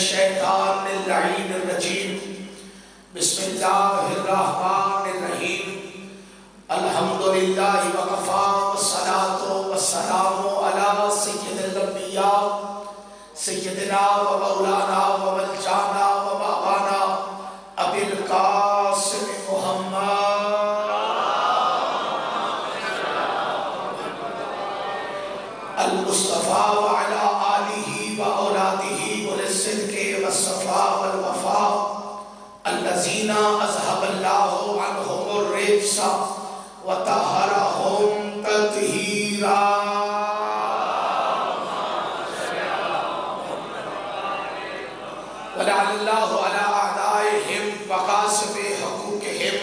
الشیطان اللعین الرجیم بسم اللہ الرحمن الرحیم الحمدللہ وکفا والصلاة والسلام علی سید الانبیاء سیدنا و مولانا و ملجانا و ماوانا ابی القاسم محمد المصطفیٰ وعلا آلہ و اولادہ والصدق والصفاء والوفاء الذین اذهب اللہ عنہم الرجس وطہرہم تطہیرا ولعن اللہ علی اعدائہم وقاسم حقوقہم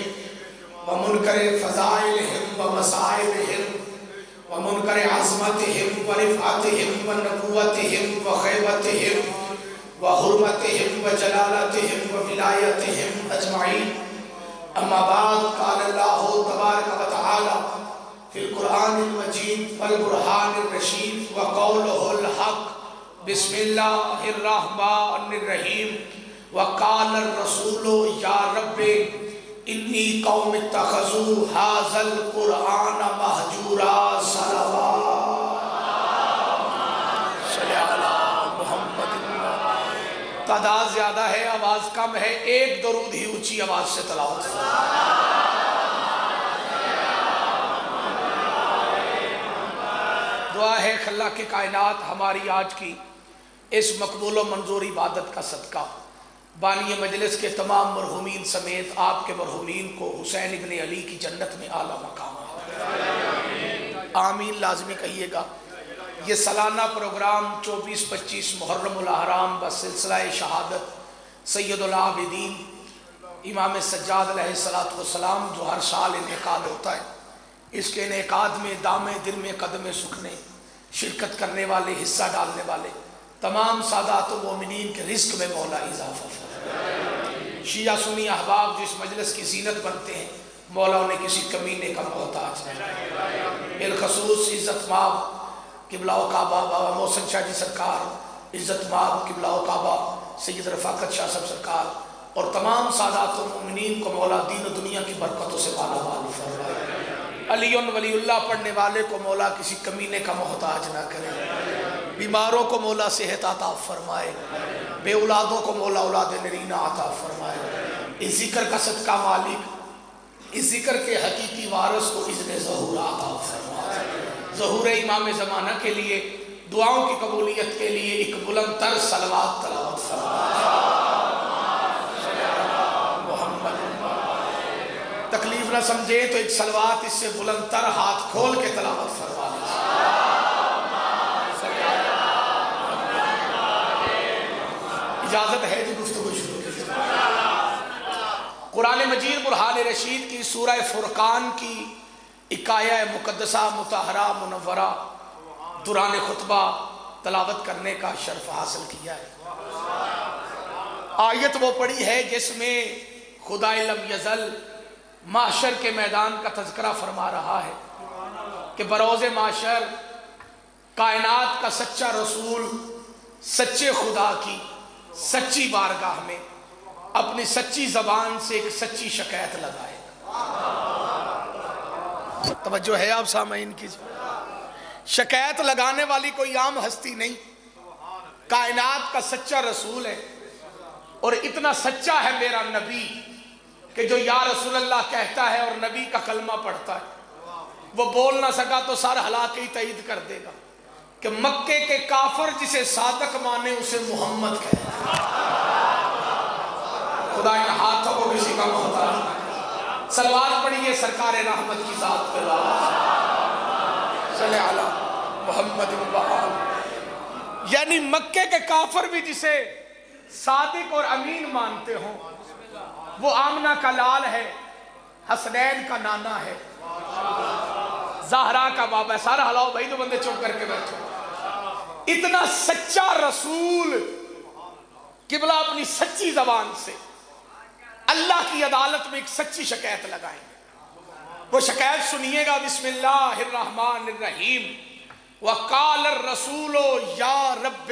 ومنکر فضائلہم ومصائبہم ومنکر عظمتہم ورفعتہم ونبوتہم وخیبتہم وحرمتہم وجلالتہم وولایتہم اجمعین اما بعد قال اللہ تبارک و تعالی فی القرآن المجید والبرہان الرشید وقولہ الحق بسم اللہ الرحمن الرحیم وقال الرسول یا رب انی قوم اتخذوا ھذا القرآن مہجورا صلوات صلی علی محمد۔ تعداد زیادہ ہے، آواز کم ہے، ایک درود ہی اونچی آواز سے تلاوت دعا ہے کہ اللہ کی کائنات ہماری آج کی اس مقبول و منظور عبادت کا صدقہ بانی مجلس کے تمام مرحومین سمیت آپ کے مرحومین کو حسین ابن علی کی جنت میں اعلیٰ مقام آمین لازمی کہیے گا۔ یہ سالانہ پروگرام 24-25 محرم الاحرام بسلسلہ شہادت سید العابدین امام سجاد علیہ السلام جو ہر سال انعقاد ہوتا ہے، اس کے انعقاد میں دامے دل میں قدم سکھنے شرکت کرنے والے، حصہ ڈالنے والے تمام سادات و مومنین کے رزق میں مولا اضافہ فرمائے۔ شیعہ سنی احباب جو اس مجلس کی زینت بنتے ہیں، مولا انہیں کسی کمینے کا محتاج نہیں۔ بالخصوص عزت مآب قبلہ و کعبہ بابا محسن شاہ جی سرکار، عزت مآب قبلہ و کعبہ سید رفاقت شاہ صاحب سرکار اور تمام سادات و مومنین کو مولا دین و دنیا کی برکتوں سے مالا مال فرمائے۔ علی ولی اللہ پڑھنے والے کو مولا کسی کمینے کا محتاج نہ کرے، بیماروں کو مولا صحت عطا فرمائے، بے اولادوں کو مولا اولاد نرینہ عطا فرمائے۔ اس ذکر کا صدقہ مالک، اس ذکر کے حقیقی وارث کو اذن ظہور عطا فرمائے۔ ظہور امام زمانہ کے لیے دعاؤں کی قبولیت کے لیے ایک بلند تر صلوات تلاوت فرمائے۔ تکلیف نہ سمجھے تو ایک صلوات اس سے بلند تر ہاتھ کھول کے تلاوت فرما لیجیے۔ اجازت ہے جو گفتگو شروع کی۔ قرآن مجید برہان رشید کی سورہ فرقان کی 1 آیہ مقدسہ مطہرہ منورہ دوران خطبہ تلاوت کرنے کا شرف حاصل کیا ہے۔ آیت وہ پڑھی ہے جس میں خدا لم یزل معاشر کے میدان کا تذکرہ فرما رہا ہے کہ بروز معاشر کائنات کا سچا رسول سچے خدا کی سچی بارگاہ میں اپنی سچی زبان سے ایک سچی شکایت لگائے گا۔ توجہ ہے آپ سامعین کی؟ شکایت لگانے والی کوئی عام ہستی نہیں، کائنات کا سچا رسول ہے، اور اتنا سچا ہے میرا نبی کہ جو یا رسول اللہ کہتا ہے اور نبی کا کلمہ پڑھتا ہے، وہ بول نہ سکا تو سر ہلا کے ہی تائید کر دے گا کہ مکے کے کافر جسے صادق مانے اسے محمد کہے۔ خدا ان ہاتھوں کو کسی کا محتاج نہ کرے۔ صلوات پڑھیے سرکار رحمت کی ذات پہ صلی علی محمد وآل۔ یعنی مکے کے کافر بھی جسے صادق اور امین مانتے ہوں، وہ آمنہ کا لال ہے، حسنین کا نانا ہے، زہرا کا بابا ہے۔ سارا ہلاؤ بھائی، تو بندے چپ کر کے بیٹھو۔ اتنا سچا رسول قبلہ اپنی سچی زبان سے اللہ کی عدالت میں ایک سچی شکایت لگائیں گے۔ وہ شکایت سنیے گا، بسم اللہ الرحمن الرحیم۔ وقال الرسول یا رب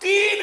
3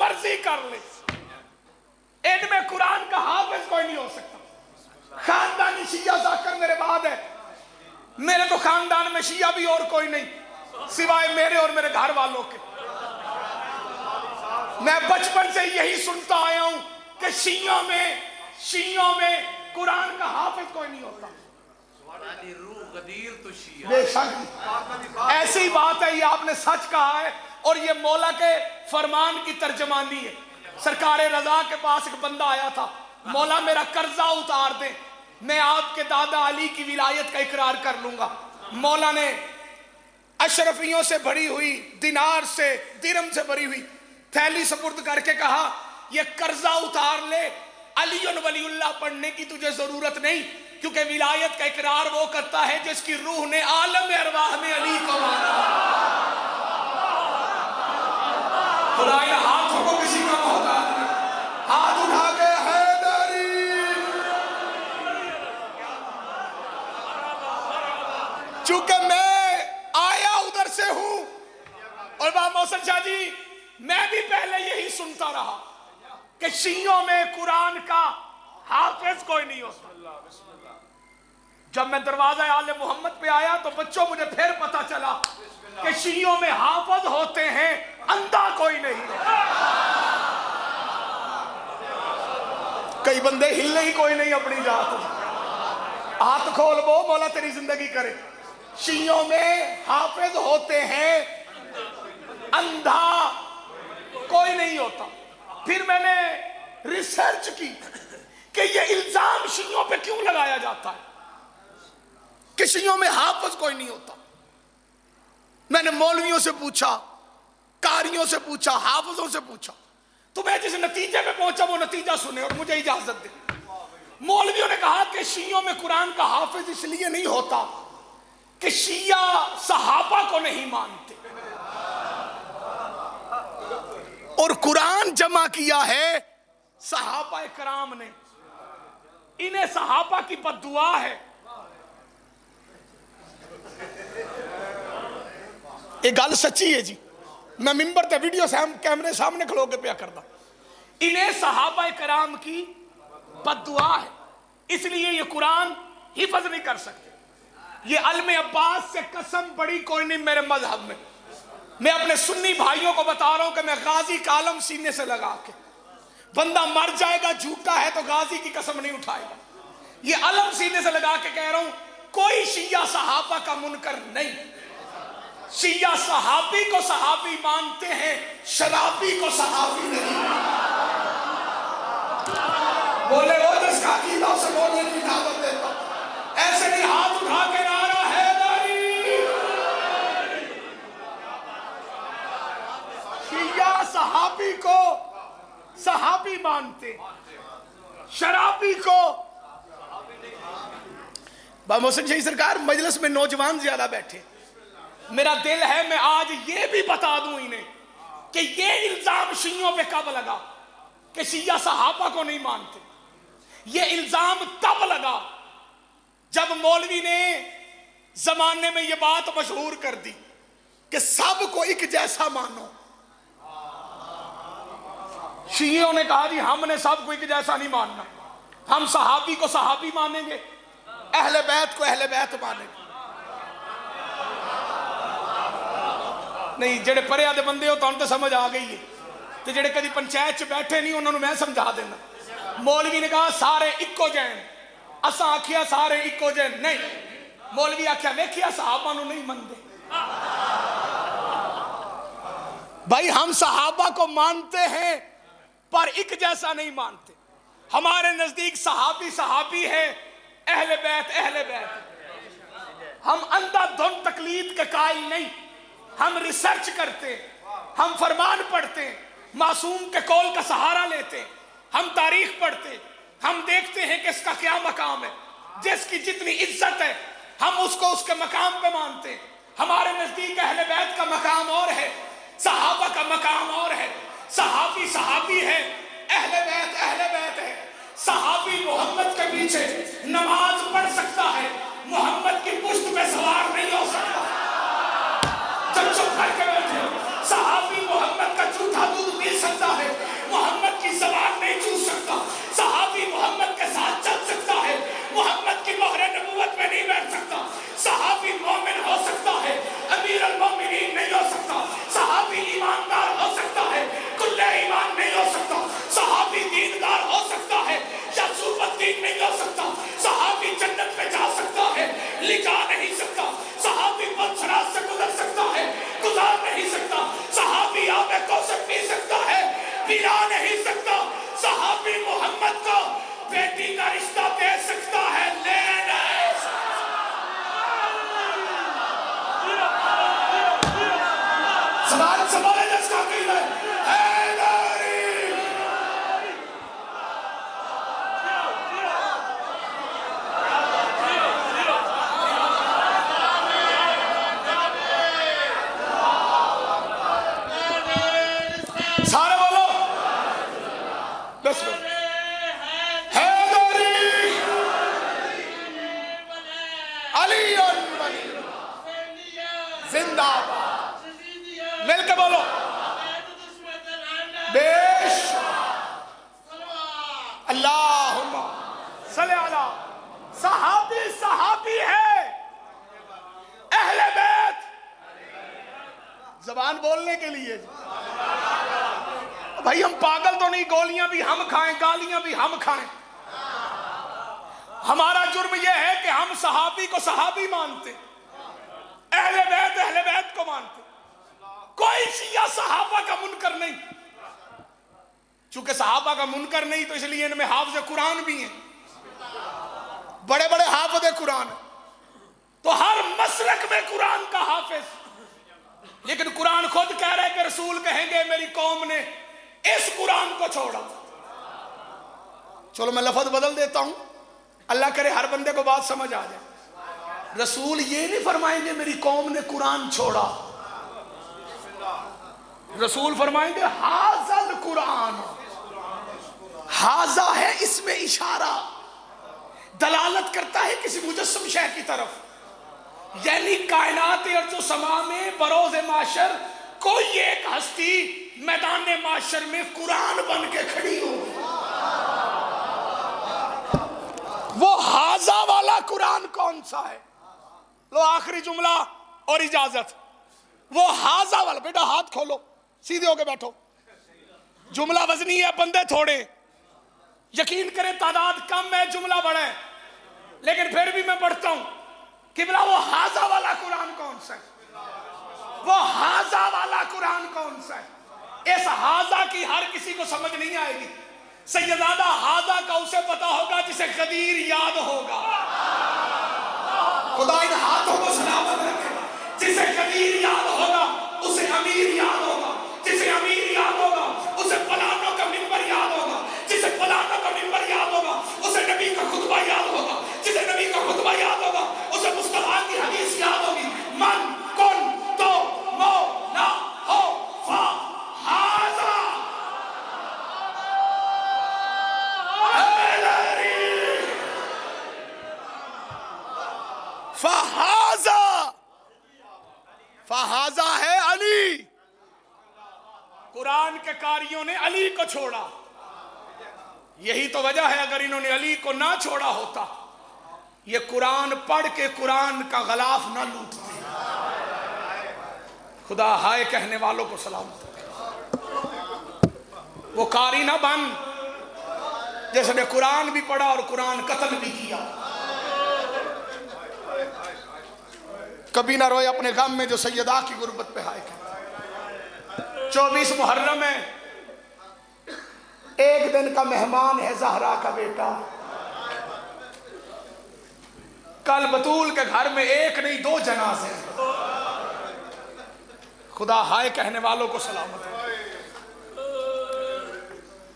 مرضی کر لے، ان میں قرآن کا حافظ کوئی نہیں ہو سکتا۔ خاندانی شیعہ ذاکر میرے بعد ہے، میرے تو خاندان میں شیعہ بھی اور کوئی نہیں سوائے میرے اور میرے گھر والوں کے۔ میں بچپن سے یہی سنتا آیا ہوں کہ شیعوں میں قرآن کا حافظ کوئی نہیں ہوتا۔ بے شک ایسی بات ہے، یہ آپ نے سچ کہا ہے، اور یہ مولا کے فرمان کی ترجمانی ہے۔ سرکار رضا کے پاس ایک بندہ آیا تھا، مولا میرا قرضہ اتار دیں، میں آپ کے دادا علی کی ولایت کا اقرار کر لوں گا۔ مولا نے اشرفیوں سے بھری ہوئی، دینار سے درہم سے بھری ہوئی تھیلی سپرد کر کے کہا یہ قرضہ اتار لے، علی ولی اللہ پڑھنے کی تجھے ضرورت نہیں، کیونکہ ولایت کا اقرار وہ کرتا ہے جس کی روح نے عالم ارواح میں علی کو مانا۔ خدا ان ہاتھوں کو کسی کا محتاج نہیں، ہاتھ اٹھا کے حیدری۔ چونکہ میں آیا ادھر سے ہوں، اور بابا محسن شاہ جی میں بھی پہلے یہی سنتا رہا کہ شیعوں میں قرآن کا حافظ کوئی نہیں ہوتا۔ جب میں دروازہ آل محمد پہ آیا تو بچوں مجھے پھر پتا چلا کہ شیعوں میں حافظ ہوتے ہیں، اندھا کوئی نہیں۔ کئی بندے ہلے ہی کوئی نہیں اپنی ذات، ہاتھ کھول بو مولا تیری زندگی کرے۔ شیعوں میں حافظ ہوتے ہیں، اندھا کوئی نہیں ہوتا۔ پھر میں نے ریسرچ کی کہ یہ الزام شیعوں پہ کیوں لگایا جاتا ہے کہ شیعوں میں حافظ کوئی نہیں ہوتا۔ میں نے مولویوں سے پوچھا، قاریوں سے پوچھا، حافظوں سے پوچھا، تو میں جس نتیجے پہ پہنچا وہ نتیجہ سنے اور مجھے اجازت دے۔ مولویوں نے کہا کہ شیعوں میں قرآن کا حافظ اس لیے نہیں ہوتا کہ شیعہ صحابہ کو نہیں مانتے، اور قرآن جمع کیا ہے صحابہ کرام نے، انہیں صحابہ کی بد دعا ہے۔ یہ گل سچی ہے جی، میں ممبر تے ویڈیو کیمرے سامنے کھلو کے پیا کردا، انہیں صحابہ کرام کی بد دعا ہے، اس لیے یہ قرآن حفظ نہیں کر سکتے۔ یہ علم عباس سے قسم پڑی کوئی نہیں میرے مذہب میں۔ میں اپنے سنی بھائیوں کو بتا رہا ہوں کہ میں غازی کا علم سینے سے لگا کے، بندہ مر جائے گا جھوٹا ہے تو غازی کی قسم نہیں اٹھائے گا، یہ علم سینے سے لگا کے کہہ رہا ہوں، کوئی شیعہ صحابہ کا منکر نہیں۔ شیعہ صحابی کو صحابی مانتے ہیں، شرابی کو صحابی نہیں۔ بولے وہ جس کا عقیدہ اسے بولنے کی اجازت دیتا، ایسے نہیں ہاتھ اٹھا کے نعرہ حیدری۔ شیعہ صحابی کو صحابی مانتے، شرابی کو۔ بابا محسن شاہی سرکار مجلس میں نوجوان زیادہ بیٹھے، میرا دل ہے میں آج یہ بھی بتا دوں انہیں کہ یہ الزام شیعوں پہ کب لگا کہ شیعہ صحابہ کو نہیں مانتے۔ یہ الزام تب لگا جب مولوی نے زمانے میں یہ بات مشہور کر دی کہ سب کو ایک جیسا مانو۔ شیعوں نے کہا جی ہم نے سب کو ایک جیسا نہیں ماننا، ہم صحابی کو صحابی مانیں گے، اہل بیت کو اہل بیت مانیں گے۔ نہیں جڑے پرے آدھے بندے ہو تو ان تے سمجھ آ گئی ہے، تو جڑے کدی پنچایت چ بیٹھے نہیں انہوں نے میں سمجھا دینا۔ مولوی نے کہا سارے اکو جین، اساں آکھیا سارے اکو جین نہیں، مولوی آکھیا ویکھیا صحابہ نو نہیں مندے۔ بھائی ہم صحابہ کو مانتے ہیں پر ایک جیسا نہیں مانتے۔ ہمارے نزدیک صحابی صحابی ہے، اہل بیت اہل بیت۔ ہم اندھا دھند تقلید کے قائل نہیں، ہم ریسرچ کرتے، ہم فرمان پڑھتے، معصوم کے قول کا سہارا لیتے، ہم تاریخ پڑھتے، ہم دیکھتے ہیں کہ اس کا کیا مقام ہے، جس کی جتنی عزت ہے ہم اس کو اس کے مقام پہ مانتے۔ ہمارے نزدیک اہل بیت کا مقام اور ہے، صحابہ کا مقام اور ہے۔ صحابی صحابی ہے، اہل بیت ہے۔ صحابی محمد کے پیچھے نماز پڑھ سکتا ہے، محمد کی پشت پہ سوار نہیں ہو سکتا۔ جب چپ کر کے بیٹھے، صحابی محمد کا جھوٹا دودھ پی سکتا ہے، بولنے کے لیے. بھائی ہم پاگل تو نہیں, گولیاں بھی ہم کھائیں, گالیاں بھی ہم کھائیں. ہمارا جرم یہ ہے کہ ہم صحابی کو صحابی مانتے, اہل بیت کو مانتے. کوئی شیعہ صحابہ کا منکر نہیں. چونکہ صحابہ کا منکر نہیں تو اس لیے ان میں حافظ قرآن بھی ہیں, بڑے بڑے حافظ قرآن. تو ہر مسلک میں قرآن کا حافظ. لیکن قرآن خود کہہ رہے کہ رسول کہیں گے میری قوم نے اس قرآن کو چھوڑا. چلو میں لفظ بدل دیتا ہوں, اللہ کرے ہر بندے کو بات سمجھ آ جائے. رسول یہ نہیں فرمائیں گے میری قوم نے قرآن چھوڑا. رسول فرمائیں گے حاضل قرآن. حاضہ ہے اس میں اشارہ, دلالت کرتا ہے کسی مجسم شے کی طرف. یعنی کائنات ارض و سما میں بروز معاشر کوئی ایک ہستی میدان معاشر میں قرآن بن کے کھڑی ہو. وہ حاضہ والا قرآن کون سا ہے؟ لو آخری جملہ اور اجازت. وہ حاضہ والا, بیٹا ہاتھ کھولو, سیدھے ہو کے بیٹھو. جملہ وزنی ہے, بندے تھوڑے. یقین کریں تعداد کم ہے, جملہ بڑا ہے, لیکن پھر بھی میں پڑھتا ہوں. قبلہ وہ حاضہ والا قرآن کون سا ہے؟ وہ حاضہ والا قرآن کون سا ہے؟ اس حاضہ کی ہر کسی کو سمجھ نہیں آئے گی. سیدزادہ حاضہ کا اسے پتا ہوگا جسے قدیر یاد ہوگا. خدا ان ہاتھوں کو سلامت رکھے. جسے قدیر یاد ہوگا اسے امیر یاد ہوگا. جسے امیر یاد ہوگا اسے پلانوں کا منبر یاد ہوگا. جسے پلانوں کا منبر یاد ہوگا اسے نبی کا خطبہ یاد ہوگا. جسے نبی کا خطبہ یاد ہوگا اسے مصطفیٰ کی حدیث یاد ہوگی. من کن تو مولا ہو فہذا. فہذا ہے علی. قرآن کے قاریوں نے علی کو چھوڑا. یہی تو وجہ ہے اگر انہوں نے علی کو نہ چھوڑا ہوتا یہ قرآن پڑھ کے قرآن کا غلاف نہ لوٹتے. خدا ہائے کہنے والوں کو سلامت. وہ قاری نہ بن جس نے قرآن بھی پڑھا اور قرآن قتل بھی کیا. کبھی نہ روئے اپنے غم میں جو سیدہ کی غربت پہ ہائے. 24 محرم ہے, ایک دن کا مہمان ہے زہرا کا بیٹا. کل بطول کے گھر میں ایک نہیں 2 جنازے. خدا ہائے کہنے والوں کو سلامت.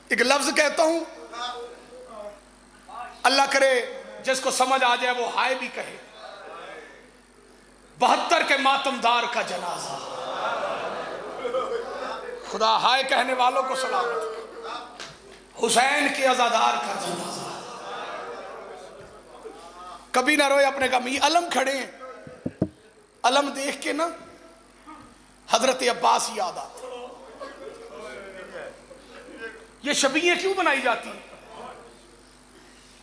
ایک لفظ کہتا ہوں, اللہ کرے جس کو سمجھ آ جائے وہ ہائے بھی کہے. 72 کے ماتمدار کا جنازہ. خدا ہائے کہنے والوں کو سلامت. حسین کے عزادار کا جنازہ. کبھی نہ روئے اپنے غم. یہ علم کھڑے ہیں, علم دیکھ کے نا حضرت عباس یاد آتے. یہ شبیہیں کیوں بنائی جاتی ہیں؟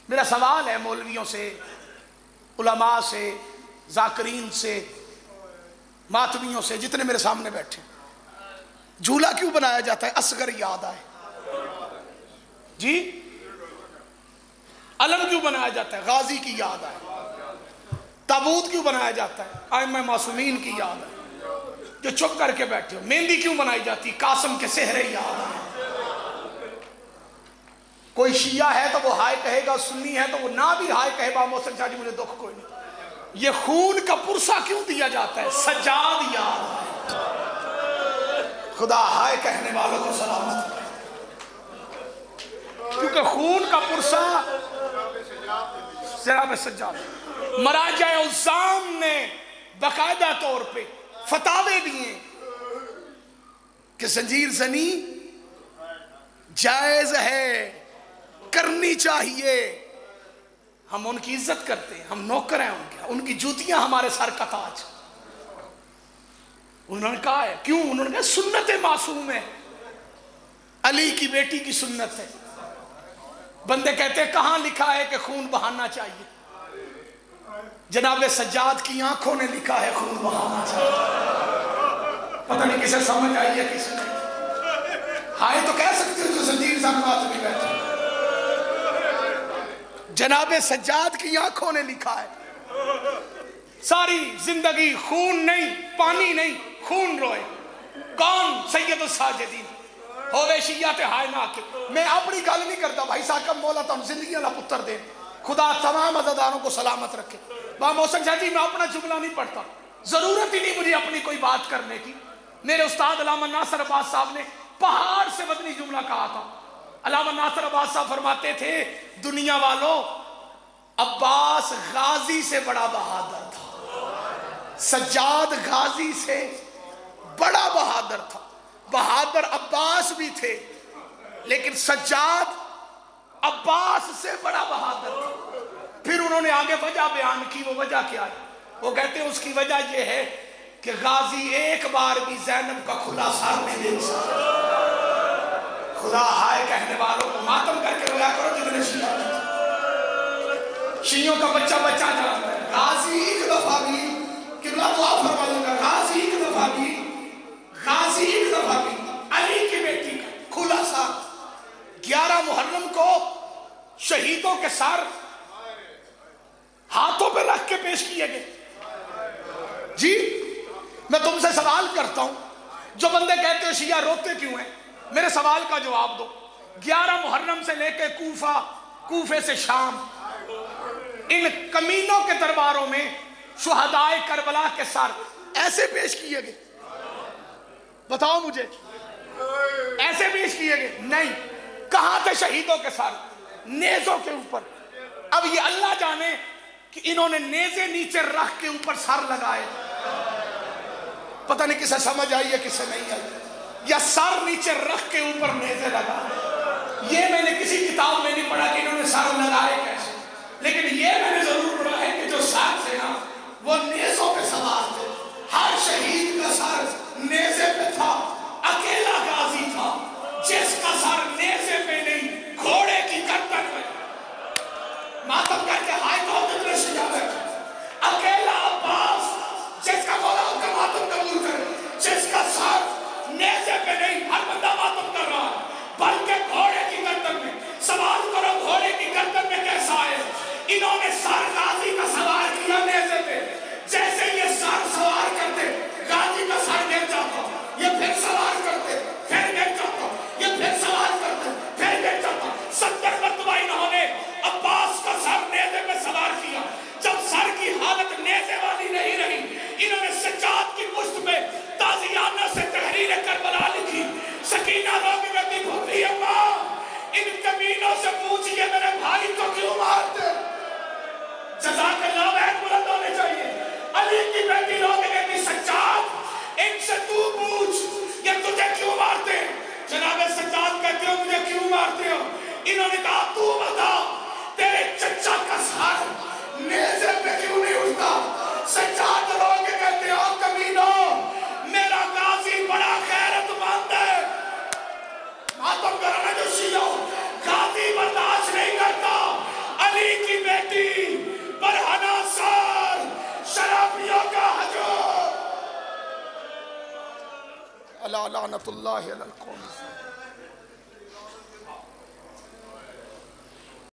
میرا سوال ہے مولویوں سے, علماء سے, ذاکرین سے, ماتمیوں سے, جتنے میرے سامنے بیٹھے. جھولا کیوں بنایا جاتا ہے؟ اصغر یاد آئے. جی علم کیوں بنایا جاتا ہے؟ غازی کی یاد آئے. تابوت کیوں بنایا جاتا ہے؟ ائمہ معصومین کی یاد آئے جو چپ کر کے بیٹھے ہو. مہندی کیوں بنائی جاتی ہے؟ قاسم کے سہرے یاد آئے. کوئی شیعہ ہے تو وہ ہائے کہے گا, سنی ہے تو وہ نہ بھی ہائے کہے با محسن شاہ جی مجھے دکھ کوئی نہیں. یہ خون کا پرسہ کیوں دیا جاتا ہے؟ سجاد یاد آئے. خدا ہائے کہنے والوں کو سلامت. کیونکہ خون کا پرسہ جناب سجاد. مراجع عظام نے باقاعدہ طور پہ فتاوے دیے کہ زنجیر زنی جائز ہے, کرنی چاہیے. ہم ان کی عزت کرتے ہیں, ہم نوکر ہیں ان کی جوتیاں ہمارے سر کا تاج. انہوں نے کہا ہے کیوں؟ انہوں نے کہا سنت معصوم ہے, علی کی بیٹی کی سنت ہے. بندے کہتے ہیں کہاں لکھا ہے کہ خون بہانا چاہیے؟ جناب سجاد کی آنکھوں نے لکھا ہے خون بہانا چاہیے. پتہ نہیں کسے سمجھ آئی ہے کسے نہیں. ہائے تو کہہ سکتے ہو جو زنجیر زنگات بھی بیٹھے. جناب سجاد کی آنکھوں نے لکھا ہے ساری زندگی خون نہیں پانی نہیں خون روئے. کون؟ سید الساجدین ہوئے شیعہ تے ہائے نہ کے. میں اپنی گل نہیں کرتا بھائی ساکم مولا تو زندگی اللہ پتر دے. خدا تمام عزاداروں کو سلامت رکھے. با محسن شاہ جی میں اپنا جملہ نہیں پڑھتا, ضرورت ہی نہیں مجھے اپنی کوئی بات کرنے کی. میرے استاد علامہ ناصر عباس صاحب نے پہاڑ سے مدنی جملہ کہا تھا. علامہ ناصر عباس صاحب فرماتے تھے دنیا والوں عباس غازی سے بڑا بہادر تھا, سجاد غازی سے بڑا بہادر تھا. بہادر عباس بھی تھے لیکن سجاد عباس سے بڑا بہادر تھا. پھر انہوں نے آگے وجہ بیان کی. وہ وجہ کیا ہے؟ وہ کہتے ہیں اس کی وجہ یہ ہے کہ غازی ایک بار بھی زینب کا کھلا سر نہیں دیکھ سکتا. خدا ہائے کہنے والوں کو ماتم کر کے رویا کرو جتنے شیعہ شیعوں کا بچہ بچہ جانتا ہے. غازی ایک دفعہ بھی قبلہ دعا فرما دوں گا, غازی ایک دفعہ بھی علی کی بیٹی کا کھلا سر 11 محرم کو شہیدوں کے سر ہاتھوں پہ رکھ کے پیش کیے گئے. جی میں تم سے سوال کرتا ہوں, جو بندے کہتے ہو شیعہ روتے کیوں ہیں, میرے سوال کا جواب دو. 11 محرم سے لے کے کوفے سے شام ان کمینوں کے درباروں میں شہدائے کربلا کے سر ایسے پیش کیے گئے. بتاؤ مجھے, ایسے پیش کیے گئے؟ نہیں. کہاں تھے شہیدوں کے سر؟ نیزوں کے اوپر. اب یہ اللہ جانے کہ انہوں نے نیزے نیچے رکھ کے اوپر سر لگائے. پتہ نہیں کسے سمجھ آئی ہے کسے نہیں آئی. یا سر نیچے رکھ کے اوپر نیزے لگائے. یہ میں نے کسی کتاب میں نہیں پڑھا کہ انہوں نے سر لگائے کیسے, لیکن یہ میں نے ضرور پڑھا ہے کہ جو سر تھے نا وہ نیزوں پہ سوار تھے. ہر شہید کا سر نیزے پہ تھا. اکیلا غازی تھا جس کا سر نیزے پہ نہیں گھوڑے کی گردن پہ. ماتم کر کے ہائے کہو کتنے شیعہ بیٹھے. اکیلا عباس جس کا مولا ان کا ماتم قبول کرے, جس کا سر نیزے پہ نہیں. ہر بندہ ماتم کر رہا ہے بلکہ گھوڑے کی گردن میں. سوال کرو گھوڑے کی گردن میں کیسا ہے؟ انہوں نے سر غازی کا سوار کیا نیزے پہ. جیسے یہ سر سوار کرتے غازی کا سر گر جاتا, یہ پھر سوار کرتے پھر گر جاتا, یہ پھر سوار کرتے پھر گر جاتا. 70 مرتبہ انہوں نے عباس کا سر نیزے پہ سوار کیا. جب سر کی حالت نیزے والی نہیں رہی, انہوں نے سجاد کی پشت پہ تازیانہ سے تحریر کربلا لکھی. سکینہ رو کے کہتی بھولی اماں ان کمینوں سے پوچھئے میرے بھائی کو کیوں مارتے. جزاک اللہ بہت بلند ہونے چاہیے. علی کی بیٹی رو کے کہتی سجاد ان سے تو پوچھ یہ تجھے کیوں مارتے. جناب سجاد کہتے ہو مجھے کیوں مارتے ہو. انہوں نے کہا تو بتا تیرے چچا کا سر نیزے پہ کیوں نہیں اٹھتا. سجاد رو کے کہتے ہو کمینوں میرا غازی بڑا خیرت مند ہے. ماتم کرنا جو شیعہ غازی برداشت نہیں کرتا. علی کی بیٹی برہنہ سار شرابیوں کا حجور. اللہ لعنت اللہ علی القوم.